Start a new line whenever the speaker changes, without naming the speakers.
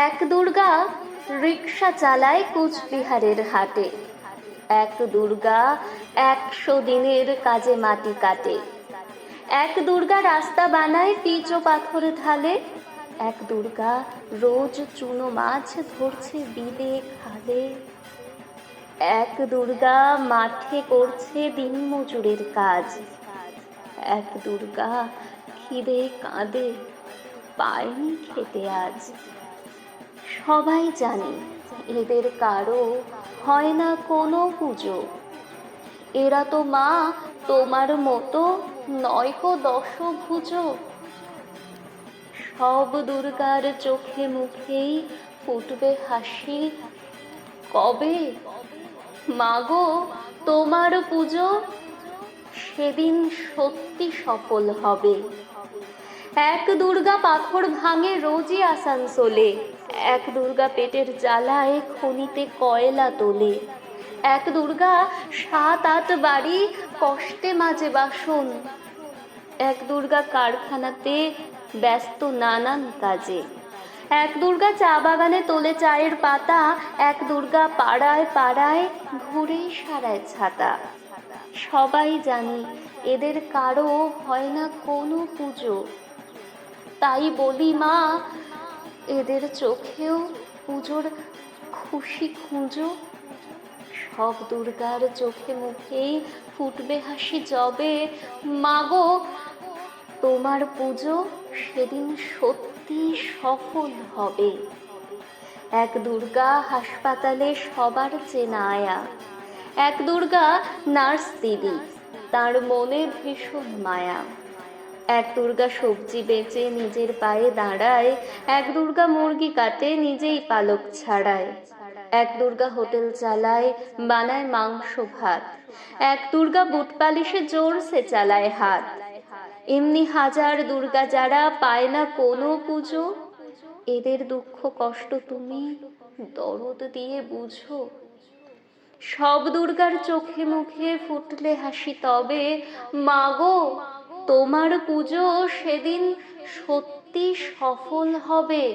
এক দুর্গা রিক্সা চালায় কুচবিহারের হাটে। এক দুর্গা 100 দিনের কাজে মাটি কাটে। এক দুর্গা রাস্তা বানায় পিচ ও পাথর ঢালে। এক দুর্গা রোজ চুনো মাছ ধরছে বিলে খালে। এক দুর্গা মাঠে করছে দিনমজুরের কাজ। এক দুর্গা খিদে কাঁদে পায়নি খেতে আজ। সবাই জানে এদের কারো হয় না কোনো পুজো। এরা তো মা তোমার মতো নয়কো দশভুজ। সব দুর্গার চোখে মুখেই ফুটবে হাসি। কবে মাগো তোমার পুজো সেদিন সত্যি সফল হবে। এক দুর্গা পাথর ভাঙে রোজই আসানসোলে। এক দুর্গা পেটের জ্বালায় খনিতে কয়লা তোলে। এক দুর্গা 7-8 বাড়ি কষ্টে মাজে বাসন। এক দুর্গা কারখানাতে ব্যস্ত নানান কাজে। এক দুর্গা চা বাগানে তোলে চায়ের পাতা। এক দুর্গা পাড়ায় পাড়ায় ঘুরে সারায় ছাতা। সবাই জানি এদের কারো হয় না কোনো পুজো। তাই বলি মা এদের চোখেও পুজোর খুশি খুঁজো। সব দুর্গার চোখে মুখেই ফুটবে হাসি যবে মাগো তোমার পুজো সেদিন সত্যি সফল হবে। এক দুর্গা হাসপাতালে সবার চেনা আয়া। এক দুর্গা নার্স দিদি, তার মনে ভীষণ মায়া। এক দুর্গা সবজি বেচে নিজের পায়ে দাঁড়ায়। এক দুর্গা মুরগি কাটে নিজেই পালক ছাড়ায়। এক দুর্গা হোটেল চালায় বানায় মাংস ভাত। এক দুর্গা বুট পালিশে জোরসে চালায় হাত। এমনি হাজার দুর্গা যারা পায় না কোনো পুজো। এদের দুঃখ কষ্ট তুমি দরদ দিয়ে বুঝো। সব দুর্গার চোখে মুখে ফুটলে হাসি তবে মাগো তোমার পুজো সেদিন সত্যি সফল হবে।